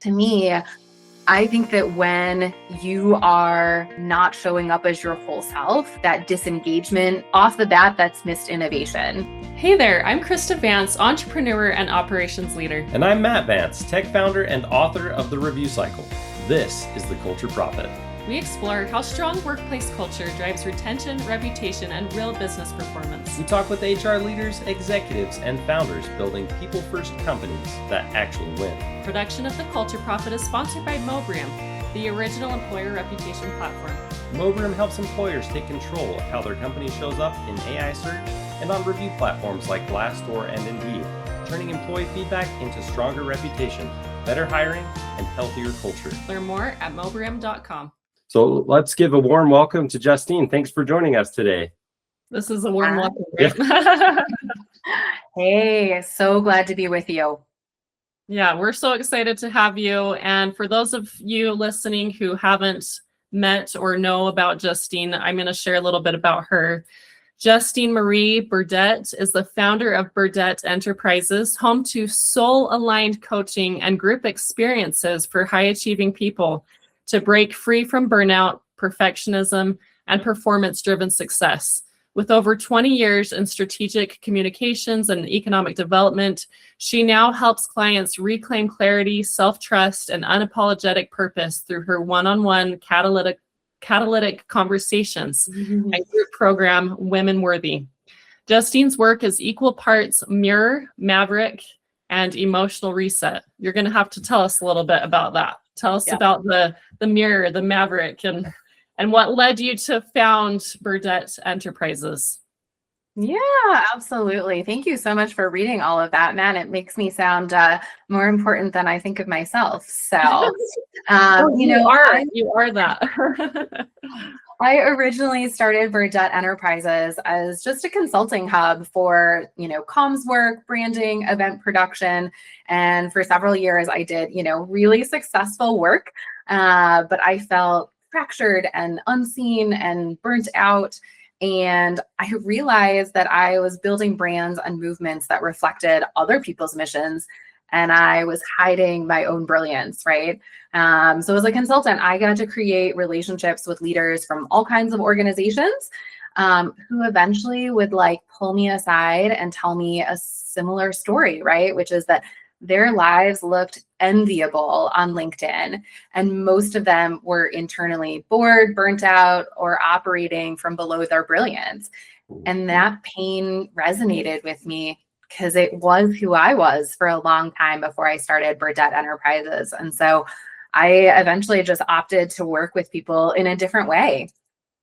To me, I think that when you are not showing up as your whole self, that disengagement off the bat, that's missed innovation. Hey there, I'm Krista Vance, entrepreneur and operations leader. And I'm Matt Vance, tech founder and author of The Review Cycle. This is The Culture Prophet. We explore how strong workplace culture drives retention, reputation, and real business performance. We talk with HR leaders, executives, and founders building people-first companies that actually win. Production of The Culture Prophet is sponsored by Mobram, the original employer reputation platform. Mobram helps employers take control of how their company shows up in AI search and on review platforms like Glassdoor and Indeed, turning employee feedback into stronger reputation, better hiring, and healthier culture. Learn more at mobram.com. So let's give a warm welcome to Justine. Thanks for joining us today. This is a warm welcome, right? Hey, so glad to be with you. Yeah, we're so excited to have you. And for those of you listening who haven't met or know about Justine, I'm going to share a little bit about her. Justine Marie Burdette is the founder of Burdette Enterprises, home to soul-aligned coaching and group experiences for high-achieving people to break free from burnout, perfectionism, and performance-driven success. With over 20 years in strategic communications and economic development, she now helps clients reclaim clarity, self-trust, and unapologetic purpose through her one-on-one Catalytic Conversations, a group program, WomenWorthy. Justine's work is equal parts mirror, maverick, and emotional reset. You're going to have to tell us a little bit about that. Tell us about the mirror, the maverick, and what led you to found Burdette Enterprises. Yeah, absolutely. Thank you so much for reading all of that, man. It makes me sound more important than I think of myself. So, you are that. I originally started Burdette Enterprises as just a consulting hub for, comms work, branding, event production. And for several years, I did, really successful work, but I felt fractured and unseen and burnt out. And I realized that I was building brands and movements that reflected other people's missions, and I was hiding my own brilliance, right? So as a consultant, I got to create relationships with leaders from all kinds of organizations who eventually would pull me aside and tell me a similar story, right? Which is that their lives looked enviable on LinkedIn, and most of them were internally bored, burnt out, or operating from below their brilliance. And that pain resonated with me because it was who I was for a long time before I started Burdette Enterprises. And so I eventually just opted to work with people in a different way.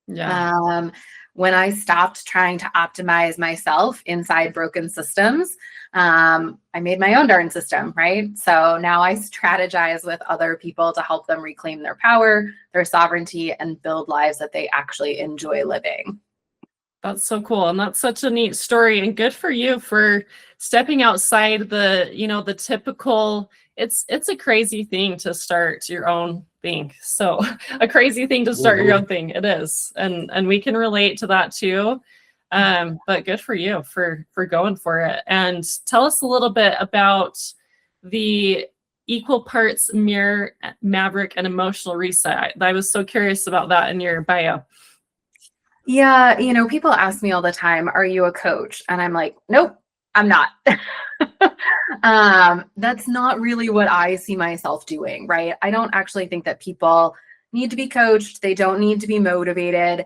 Yeah. When I stopped trying to optimize myself inside broken systems, I made my own darn system, right? So now I strategize with other people to help them reclaim their power, their sovereignty, and build lives that they actually enjoy living. That's so cool. And that's such a neat story, and good for you for stepping outside the typical. It's a crazy thing to start your own thing. So a crazy thing to start your own thing. It is. And we can relate to that too. But good for you for going for it. And tell us a little bit about the equal parts mirror, maverick, and emotional reset. I was so curious about that in your bio. Yeah, people ask me all the time, are you a coach? And I'm like, nope, I'm not. That's not really what I see myself doing, right? I don't actually think that people need to be coached. They don't need to be motivated.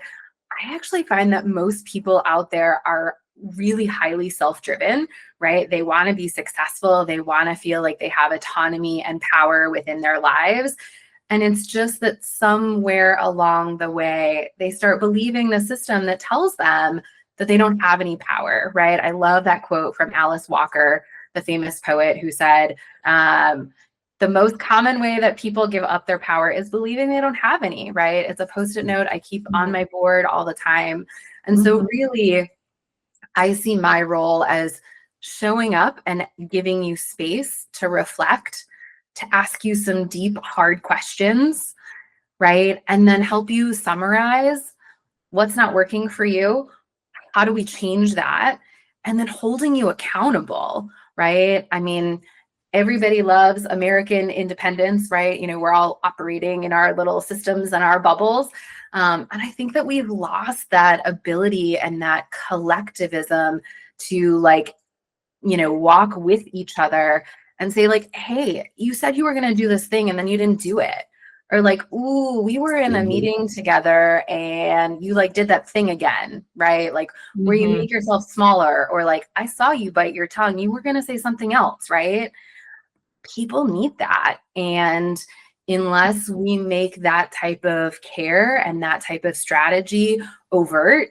I actually find that most people out there are really highly self-driven, right? They want to be successful. They want to feel like they have autonomy and power within their lives. And it's just that somewhere along the way, they start believing the system that tells them that they don't have any power, right? I love that quote from Alice Walker, the famous poet, who said, the most common way that people give up their power is believing they don't have any, right? It's a Post-it note I keep on my board all the time. And so really, I see my role as showing up and giving you space to reflect, to ask you some deep, hard questions, right? And then help you summarize what's not working for you. How do we change that? And then holding you accountable, right? I mean, everybody loves American independence, right? We're all operating in our little systems and our bubbles. And I think that we've lost that ability and that collectivism to walk with each other and say hey, you said you were going to do this thing and then you didn't do it. Or ooh, we were in a meeting together and you did that thing again, right? Where you make yourself smaller, or I saw you bite your tongue, you were going to say something else, right? People need that. And unless we make that type of care and that type of strategy overt,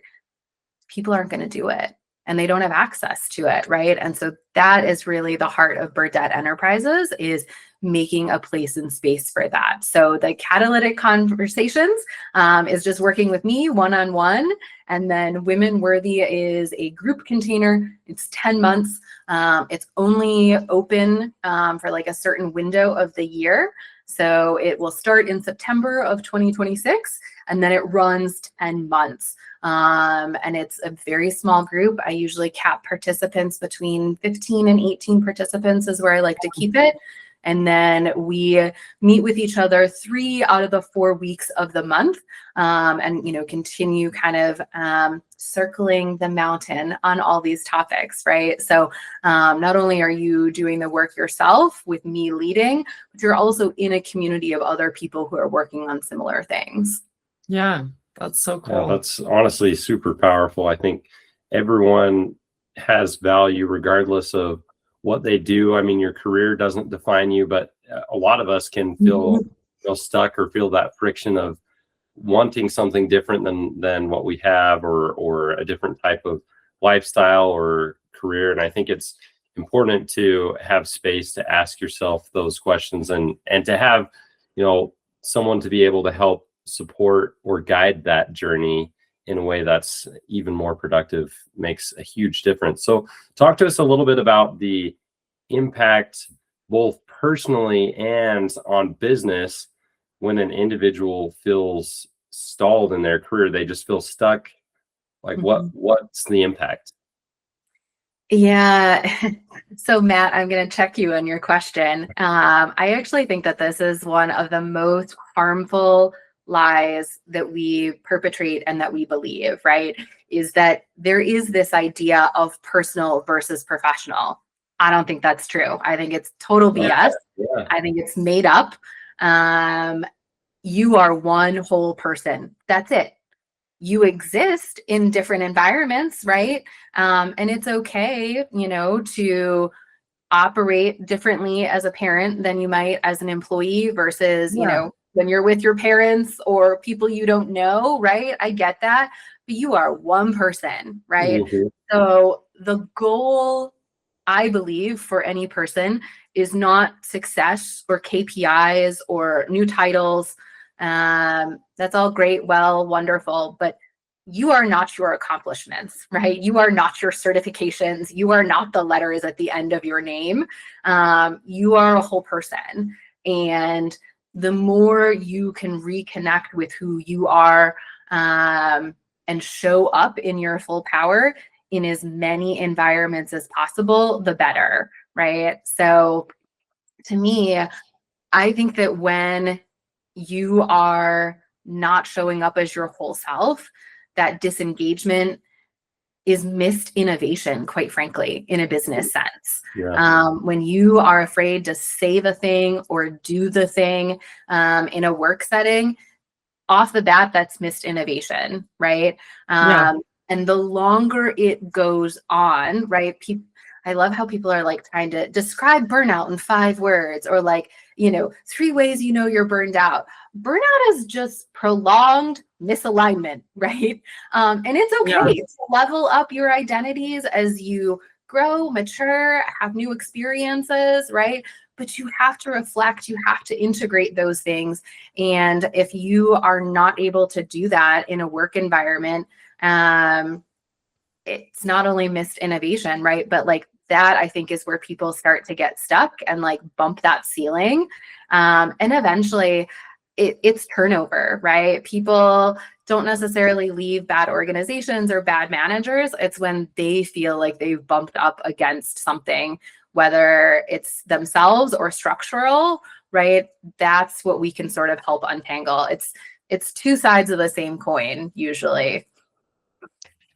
people aren't going to do it and they don't have access to it, right? And so that is really the heart of Burdette Enterprises, is making a place and space for that. So the Catalytic Conversations is just working with me one-on-one. And then WomenWorthy is a group container. It's 10 months. It's only open for a certain window of the year. So it will start in September of 2026, and then it runs 10 months. And it's a very small group. I usually cap participants between 15 and 18 participants is where I like to keep it. And then we meet with each other 3 out of the 4 weeks of the month, and continue kind of circling the mountain on all these topics, right? So not only are you doing the work yourself with me leading, but you're also in a community of other people who are working on similar things. Yeah, that's so cool. Yeah, that's honestly super powerful. I think everyone has value regardless of what they do. I mean, your career doesn't define you, but a lot of us can feel stuck or feel that friction of wanting something different than what we have, or a different type of lifestyle or career. And I think it's important to have space to ask yourself those questions, and to have, someone to be able to help support or guide that journey in a way that's even more productive makes a huge difference. So talk to us a little bit about the impact, both personally and on business, when an individual feels stalled in their career. They just feel stuck. What's the impact? Yeah. So Matt, I'm going to check you on your question. I actually think that this is one of the most harmful lies that we perpetrate and that we believe, right? Is that there is this idea of personal versus professional. I don't think that's true. I think it's total BS. Yeah. I think it's made up. You are one whole person. That's it. You exist in different environments, right? And it's okay, to operate differently as a parent than you might as an employee versus, when you're with your parents or people you don't know, right? I get that, but you are one person, right? Mm-hmm. So the goal, I believe, for any person is not success or KPIs or new titles. That's all great, well, wonderful, but you are not your accomplishments, right? You are not your certifications. You are not the letters at the end of your name. You are a whole person. And the more you can reconnect with who you are, and show up in your full power in as many environments as possible, the better, right? So to me, I think that when you are not showing up as your whole self, that disengagement is missed innovation, quite frankly, in a business sense. Yeah. When you are afraid to say the thing or do the thing in a work setting, off the bat, that's missed innovation, right? Yeah. And the longer it goes on, right? I love how people are trying to describe burnout in 5 words, or 3 ways you're burned out. Burnout is just prolonged misalignment, right? And it's okay to level up your identities as you grow, mature, have new experiences, right? But you have to reflect, you have to integrate those things. And if you are not able to do that in a work environment, it's not only missed innovation, right? But that, I think, is where people start to get stuck and bump that ceiling. And eventually it's turnover, right? People don't necessarily leave bad organizations or bad managers. It's when they feel like they've bumped up against something whether it's themselves or structural, right? That's what we can sort of help untangle. It's two sides of the same coin usually.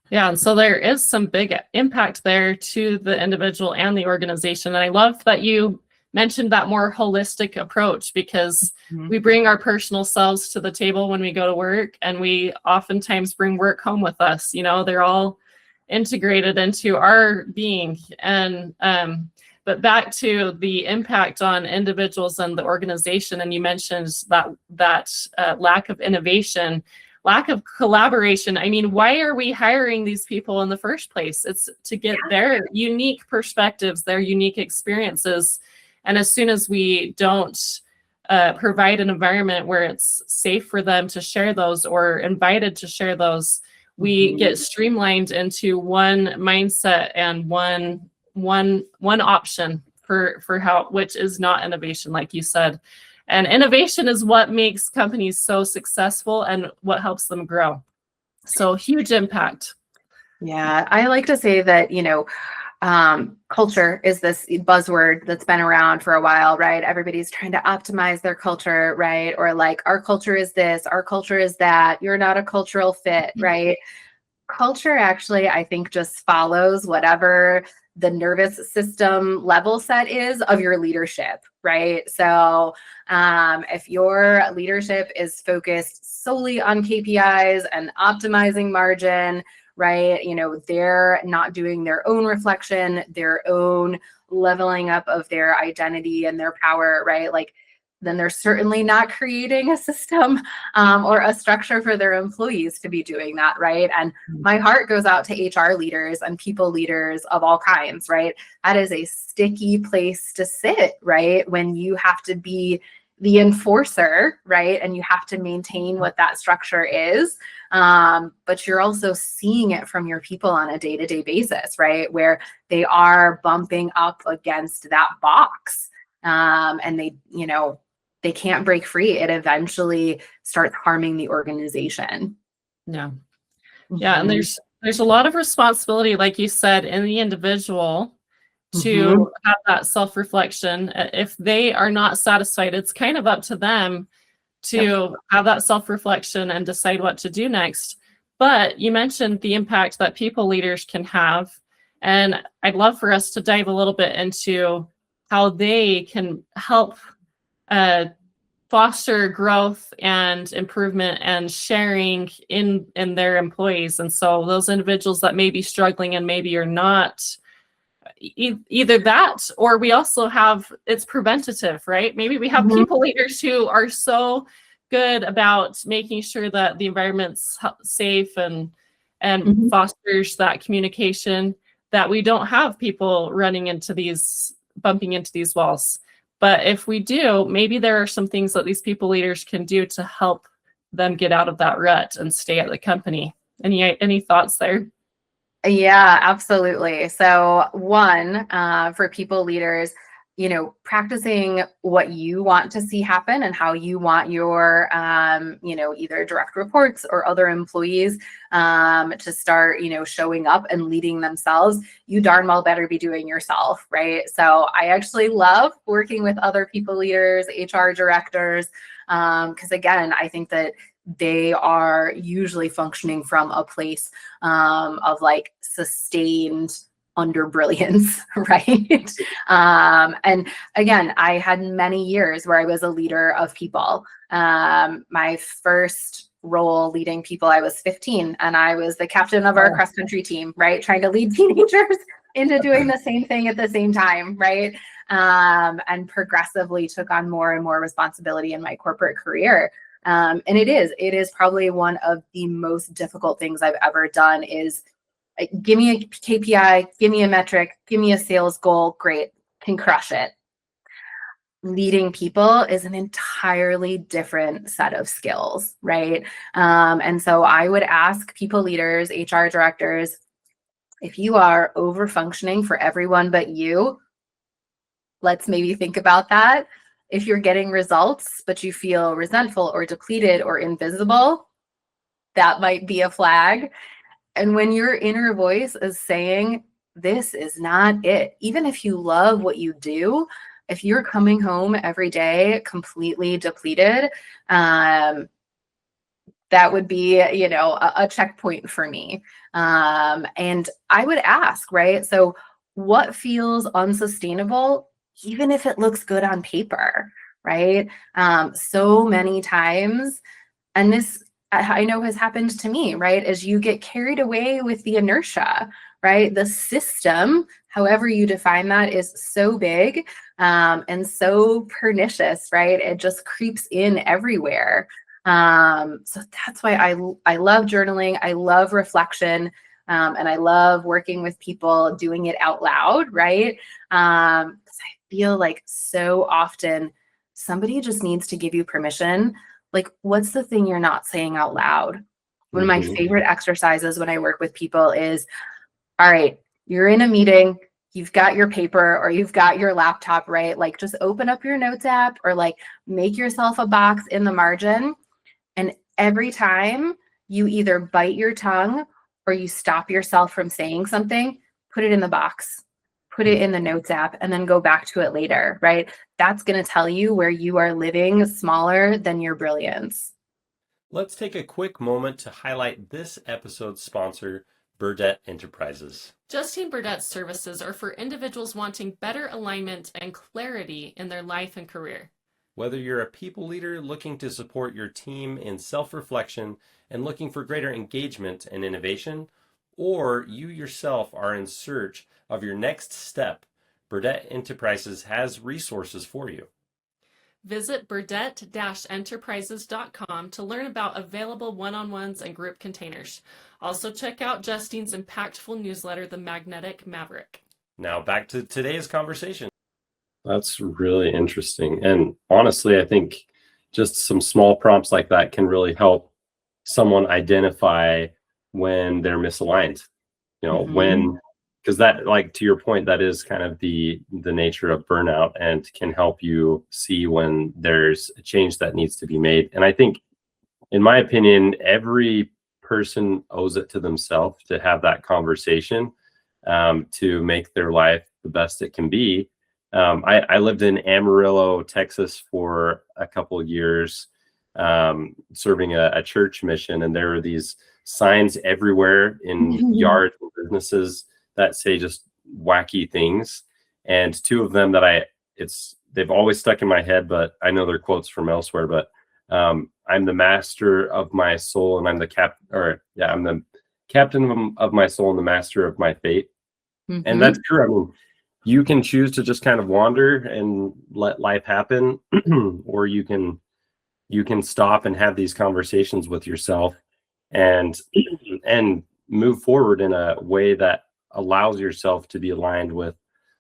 Yeah, and so there is some big impact there to the individual and the organization. And I love that you mentioned that more holistic approach, because we bring our personal selves to the table when we go to work, and we oftentimes bring work home with us. They're all integrated into our being. And but back to the impact on individuals and the organization, and you mentioned that lack of innovation, lack of collaboration. I mean, why are we hiring these people in the first place? It's to get their unique perspectives, their unique experiences. And as soon as we don't provide an environment where it's safe for them to share those or invited to share those, we get streamlined into one mindset and one option for how, which is not innovation, like you said. And innovation is what makes companies so successful and what helps them grow. So huge impact. Yeah, I like to say that, culture is this buzzword that's been around for a while, right? Everybody's trying to optimize their culture, right? Or like, our culture is this, our culture is that, you're not a cultural fit, right? Culture actually, I think, just follows whatever the nervous system level set is of your leadership, right? So if your leadership is focused solely on KPIs and optimizing margin, right? They're not doing their own reflection, their own leveling up of their identity and their power, right? Like, then they're certainly not creating a system or a structure for their employees to be doing that, right? And my heart goes out to HR leaders and people leaders of all kinds, right? That is a sticky place to sit, right? When you have to be the enforcer, right? And you have to maintain what that structure is. But you're also seeing it from your people on a day-to-day basis, right? Where they are bumping up against that box. And they can't break free. It eventually starts harming the organization. Yeah. Yeah. And there's a lot of responsibility, like you said, in the individual to have that self-reflection. If they are not satisfied, it's kind of up to them to have that self-reflection and decide what to do next. But you mentioned the impact that people leaders can have. And I'd love for us to dive a little bit into how they can help foster growth and improvement and sharing in their employees. And so those individuals that may be struggling and maybe are not, either that, or we also have, it's preventative, right? Maybe we have people leaders who are so good about making sure that the environment's safe and fosters that communication, that we don't have people bumping into these walls. But if we do, maybe there are some things that these people leaders can do to help them get out of that rut and stay at the company. Any thoughts there? Yeah, absolutely. So one, for people leaders, practicing what you want to see happen and how you want your, either direct reports or other employees to start, showing up and leading themselves, you darn well better be doing yourself, right? So I actually love working with other people leaders, HR directors, because again, I think that they are usually functioning from a place of like sustained under brilliance, right? And again, I had many years where I was a leader of people. My first role leading people, I was 15 and I was the captain of our cross country team, right? Trying to lead teenagers into doing the same thing at the same time, right? And progressively took on more and more responsibility in my corporate career. And it is probably one of the most difficult things I've ever done is give me a KPI, give me a metric, give me a sales goal. Great, can crush it. Leading people is an entirely different set of skills, right? And so I would ask people leaders, HR directors, if you are over functioning for everyone but you, let's maybe think about that. If you're getting results, but you feel resentful or depleted or invisible, that might be a flag. And when your inner voice is saying, this is not it. Even if you love what you do, if you're coming home every day completely depleted, that would be, a checkpoint for me. And I would ask, right? So what feels unsustainable, even if it looks good on paper, right? So many times, and this I know has happened to me, right? As you get carried away with the inertia, right? The system, however you define that, is so big and so pernicious, right? It just creeps in everywhere. So that's why I love journaling. I love reflection. And I love working with people doing it out loud, right? Because I feel like so often somebody just needs to give you permission. Like, what's the thing you're not saying out loud? One of my favorite exercises when I work with people is, all right, you're in a meeting, you've got your paper or you've got your laptop, right? Like, just open up your notes app or like make yourself a box in the margin. And every time you either bite your tongue or you stop yourself from saying something, put it in the box, put it in the notes app, and then go back to it later, right? That's going to tell you where you are living smaller than your brilliance. Let's take a quick moment to highlight this episode's sponsor, Burdette Enterprises. Justine Burdette's services are for individuals wanting better alignment and clarity in their life and career. Whether you're a people leader looking to support your team in self-reflection and looking for greater engagement and innovation, or you yourself are in search of your next step, Burdette Enterprises has resources for you. Visit burdette-enterprises.com to learn about available one-on-ones and group containers. Also check out Justine's impactful newsletter, The Magnetic Maverick. Now back to today's conversation. That's really interesting. And honestly, I think just some small prompts like that can really help someone identify when they're misaligned, when, because that, like, to your point, that is kind of the nature of burnout and can help you see when there's a change that needs to be made. And I think, in my opinion, every person owes it to themselves to have that conversation to make their life the best it can be. I lived in Amarillo, Texas for a couple of years, serving a church mission, and there were these signs everywhere in yards and businesses that say just wacky things. And two of them that they've always stuck in my head, but I know they're quotes from elsewhere, but I'm the master of my soul and I'm the captain of my soul and the master of my fate. And that's true. I mean, you can choose to just kind of wander and let life happen, or you can stop and have these conversations with yourself and move forward in a way that allows yourself to be aligned with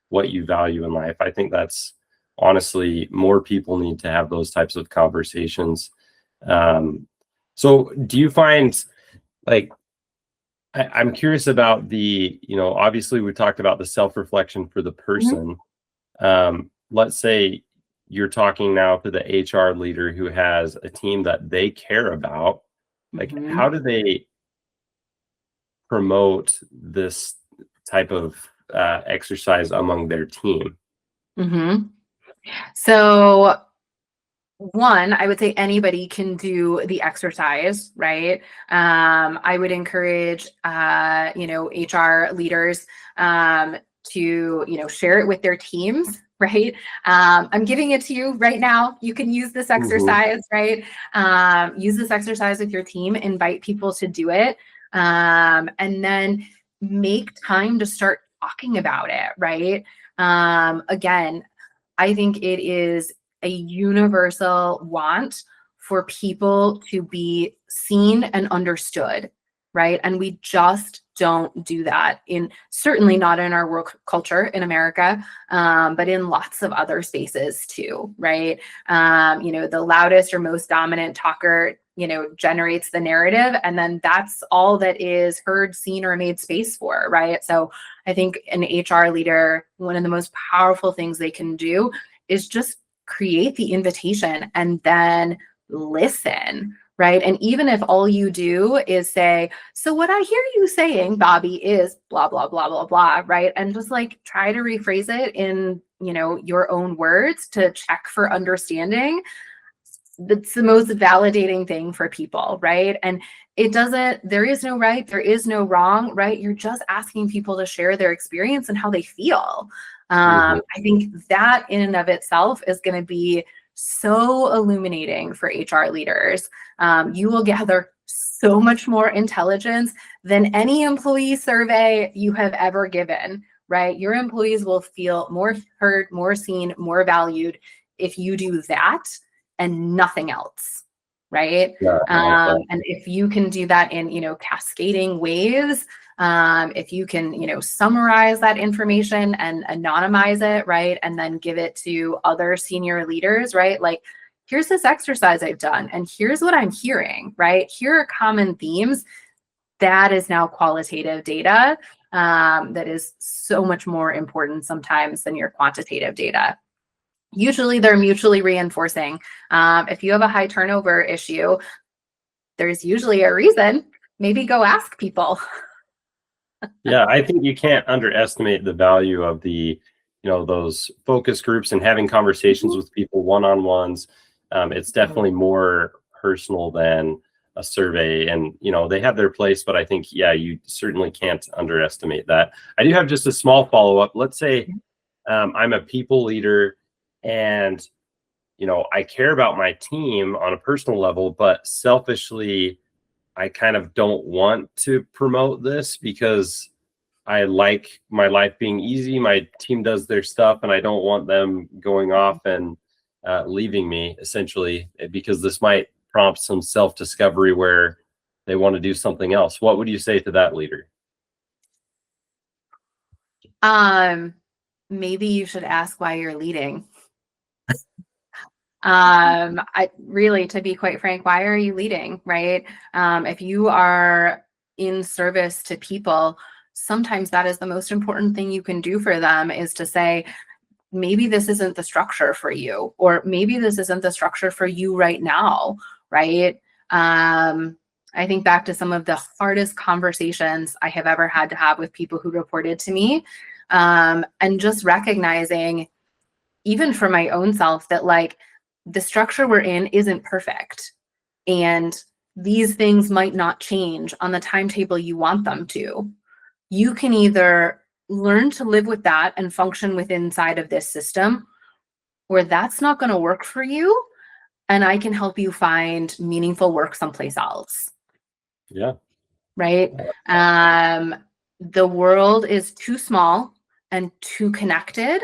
what you value in life. I think that's honestly, more people need to have those types of conversations. So do you find, like, I'm curious about the, obviously we talked about the self-reflection for the person. Let's say you're talking now to the HR leader who has a team that they care about. Like, how do they promote this type of exercise among their team? So one, I would say anybody can do the exercise, right? I would encourage, HR leaders to, share it with their teams, right? I'm giving it to you right now. You can use this exercise, right? Use this exercise with your team, invite people to do it, and then make time to start talking about it, right? Again, I think it is a universal want for people to be seen and understood, right? And we just don't do that, certainly not in our work culture in America, but in lots of other spaces too, right? The loudest or most dominant talker, generates the narrative, and then that's all that is heard, seen, or made space for, right? So I think an HR leader, one of the most powerful things they can do is just create the invitation and then listen, right? And even if all you do is say, so what I hear you saying, Bobby, is blah, blah, blah, blah, blah, right? And just like try to rephrase it in, your own words to check for understanding. That's the most validating thing for people, right? And there is no right, there is no wrong, right? You're just asking people to share their experience and how they feel. I think that in and of itself is going to be so illuminating for HR leaders. You will gather so much more intelligence than any employee survey you have ever given, right? Your employees will feel more heard, more seen, more valued if you do that and nothing else, right? Yeah, And if you can do that in, cascading ways, if you can, summarize that information and anonymize it, right? And then give it to other senior leaders, right? Like, here's this exercise I've done, and here's what I'm hearing, right? Here are common themes. That is now qualitative data that is so much more important sometimes than your quantitative data. Usually they're mutually reinforcing. If you have a high turnover issue, there's usually a reason. Maybe go ask people. Yeah, I think you can't underestimate the value of those focus groups and having conversations with people one-on-ones. It's definitely more personal than a survey, and they have their place, but I think, you certainly can't underestimate that. I do have just a small follow-up. Let's say I'm a people leader, and I care about my team on a personal level, but selfishly I kind of don't want to promote this because I like my life being easy. My team does their stuff, and I don't want them going off and leaving me, essentially, because this might prompt some self-discovery where they want to do something else. What would you say to that leader? Maybe you should ask why you're leading. To be quite frank, why are you leading, right? If you are in service to people, sometimes that is the most important thing you can do for them, is to say, maybe this isn't the structure for you, or maybe this isn't the structure for you right now, right? I think back to some of the hardest conversations I have ever had to have with people who reported to me, and just recognizing, even for my own self, that like, the structure we're in isn't perfect, and these things might not change on the timetable you want them to. You can either learn to live with that and function within inside of this system, or that's not going to work for you, and I can help you find meaningful work someplace else. Yeah. Right? The world is too small and too connected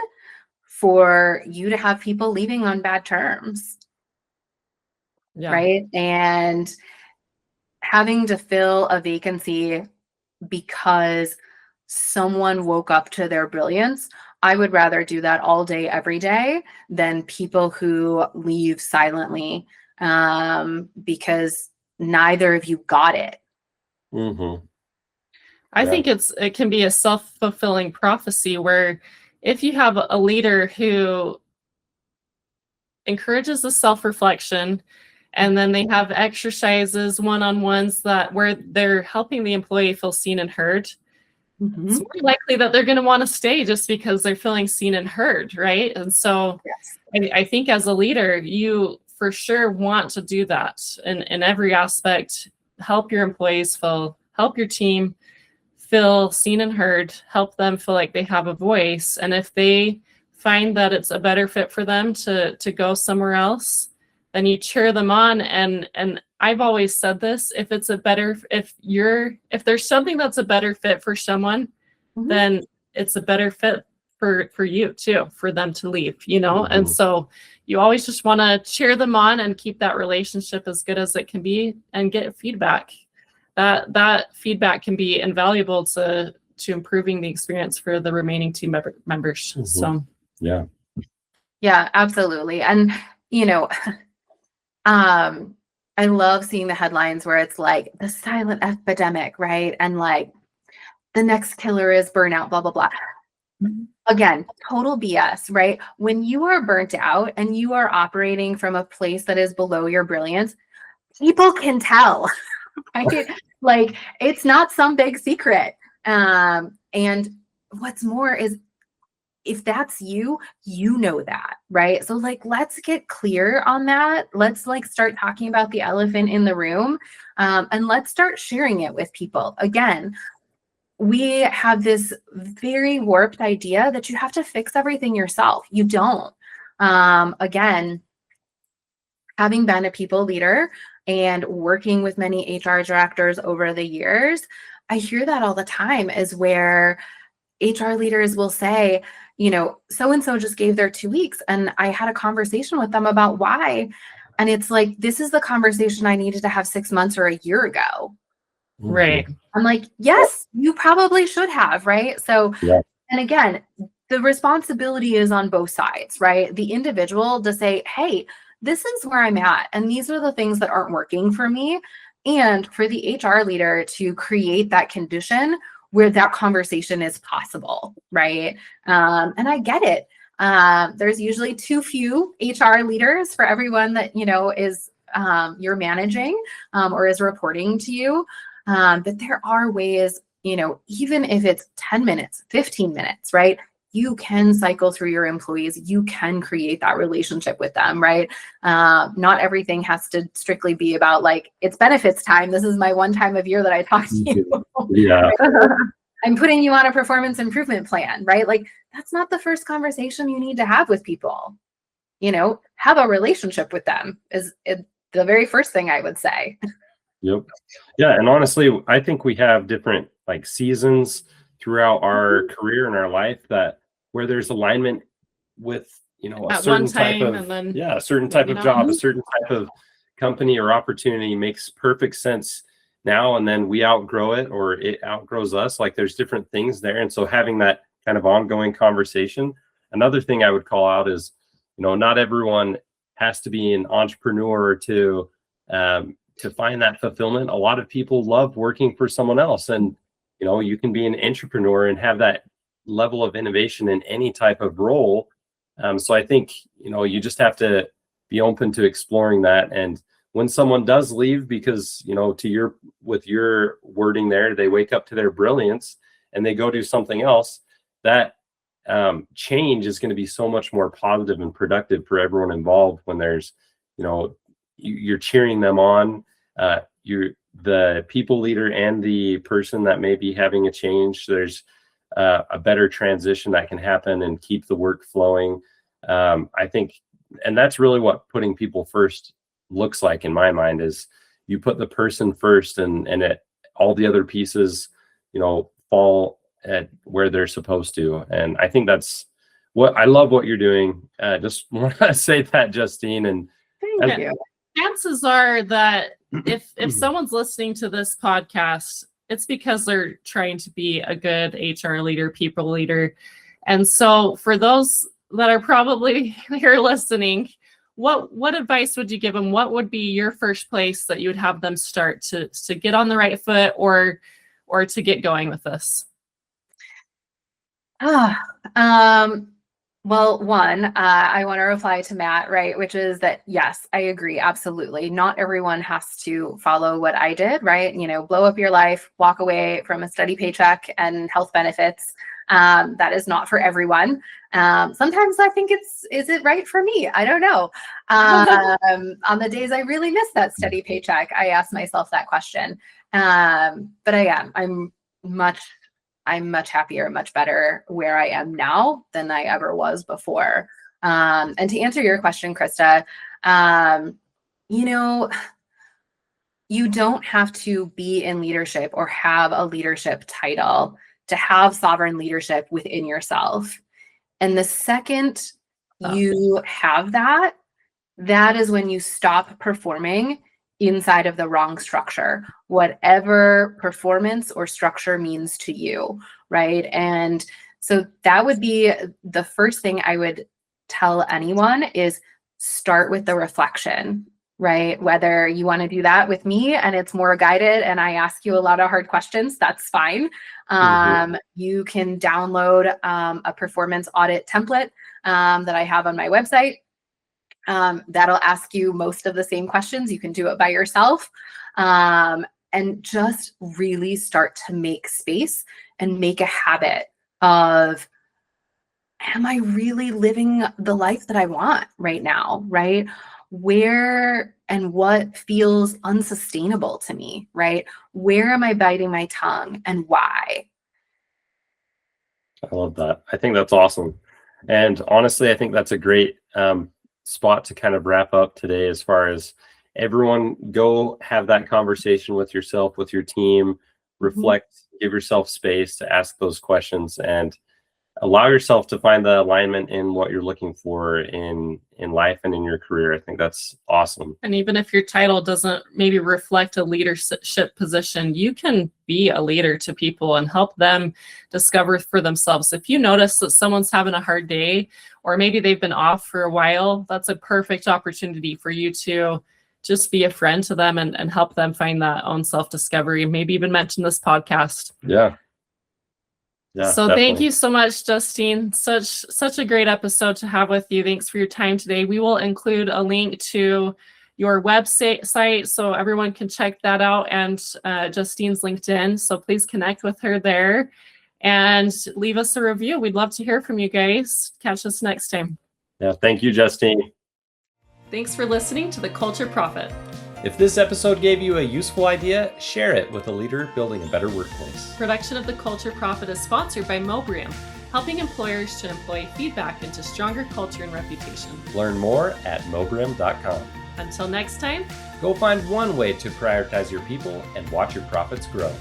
for you to have people leaving on bad terms. Yeah. Right? And having to fill a vacancy because someone woke up to their brilliance, I would rather do that all day, every day, than people who leave silently because neither of you got it. I think it can be a self-fulfilling prophecy, where if you have a leader who encourages the self-reflection, and then they have exercises, one-on-ones where they're helping the employee feel seen and heard, it's more likely that they're going to want to stay just because they're feeling seen and heard, right? And so I think as a leader, you for sure want to do that in every aspect. Help your employees help your team feel seen and heard, help them feel like they have a voice. And if they find that it's a better fit for them to go somewhere else, then you cheer them on. And I've always said this, if there's something that's a better fit for someone, then it's a better fit for you too, for them to leave, And so you always just want to cheer them on and keep that relationship as good as it can be, and get feedback. That feedback can be invaluable to improving the experience for the remaining team members. So yeah, absolutely. And I love seeing the headlines where it's like the silent epidemic, right? And like the next killer is burnout, blah, blah, blah. Again, total BS, right? When you are burnt out and you are operating from a place that is below your brilliance, people can tell, right? Like, it's not some big secret. And what's more is, if that's you, you know that, right? So like, let's get clear on that. Let's like start talking about the elephant in the room, and let's start sharing it with people. Again, we have this very warped idea that you have to fix everything yourself. You don't. Again, having been a people leader and working with many HR directors over the years, I hear that all the time, is where HR leaders will say, you know, so-and-so just gave their 2 weeks and I had a conversation with them about why. And it's like, this is the conversation I needed to have 6 months or a year ago. Right. I'm like, yes, you probably should have, right? So, Yeah. and again, the responsibility is on both sides, right? The individual to say, hey, this is where I'm at, and these are the things that aren't working for me. And for the HR leader to create that condition where that conversation is possible, right? And I get it. There's usually too few HR leaders for everyone that, you know, is you're managing or is reporting to you. But there are ways, you know, even if it's 10 minutes, 15 minutes, right? You can cycle through your employees. You can create that relationship with them, right? Not everything has to strictly be about like, it's benefits time. This is my one time of year that I talk to you. Yeah. I'm putting you on a performance improvement plan, right? Like, that's not the first conversation you need to have with people. You know, have a relationship with them is the very first thing I would say. Yep. Yeah. And honestly, I think we have different like seasons throughout our career and our life that where there's alignment with, you know, a At certain one type time, of, and then, yeah, a certain type you of know. job, a certain type of company or opportunity makes perfect sense now, and then we outgrow it or it outgrows us. Like, there's different things there. And so having that kind of ongoing conversation. Another thing I would call out is, you know, not everyone has to be an entrepreneur to find that fulfillment. A lot of people love working for someone else, and you know, you can be an entrepreneur and have that level of innovation in any type of role. So I think, you know, you just have to be open to exploring that. And when someone does leave, because, you know, with your wording there, they wake up to their brilliance and they go do something else, that change is going to be so much more positive and productive for everyone involved. When there's, you know, you're cheering them on, you're the people leader and the person that may be having a change. There's a better transition that can happen and keep the work flowing. I think, and that's really what putting people first looks like in my mind, is you put the person first, and all the other pieces, you know, fall at where they're supposed to. And I think that's what I love what you're doing. Just want to say that, Justine. And Thank you. Chances are that if someone's listening to this podcast, it's because they're trying to be a good HR leader, people leader. And so for those that are probably here listening, what advice would you give them? What would be your first place that you would have them start to get on the right foot or to get going with this? Well, one, I want to reply to Matt, right? Which is that, yes, I agree. Absolutely. Not everyone has to follow what I did, right? You know, blow up your life, walk away from a steady paycheck and health benefits. That is not for everyone. Sometimes I think is it right for me? I don't know. On the days I really miss that steady paycheck, I ask myself that question. But I'm much happier, much better where I am now than I ever was before. And to answer your question, Krista, you know, you don't have to be in leadership or have a leadership title to have sovereign leadership within yourself. And the second you have that is when you stop performing inside of the wrong structure, whatever performance or structure means to you, right? And so that would be the first thing I would tell anyone, is start with the reflection, right? Whether you want to do that with me and it's more guided and I ask you a lot of hard questions, that's fine. You can download a performance audit template that I have on my website. That'll ask you most of the same questions. You can do it by yourself. And just really start to make space and make a habit of, am I really living the life that I want right now, right? Where and what feels unsustainable to me, right? Where am I biting my tongue and why? I love that. I think that's awesome. And honestly, I think that's a great spot to kind of wrap up today, as far as everyone go have that conversation with yourself, with your team, reflect, give yourself space to ask those questions, and allow yourself to find the alignment in what you're looking for in life and in your career. I think that's awesome. And even if your title doesn't maybe reflect a leadership position, you can be a leader to people and help them discover for themselves. If you notice that someone's having a hard day, or maybe they've been off for a while, that's a perfect opportunity for you to just be a friend to them and help them find that own self-discovery. Maybe even mention this podcast. Yeah. So definitely. Thank you so much, Justine. Such a great episode to have with you. Thanks for your time today. We will include a link to your website so everyone can check that out, and Justine's LinkedIn. So please connect with her there and leave us a review. We'd love to hear from you guys. Catch us next time. Yeah. Thank you, Justine. Thanks for listening to The Culture Prophet. If this episode gave you a useful idea, share it with a leader building a better workplace. Production of The Culture Prophet is sponsored by Mobrium, helping employers to employ feedback into stronger culture and reputation. Learn more at mobrim.com. Until next time, Go find one way to prioritize your people and watch your profits grow.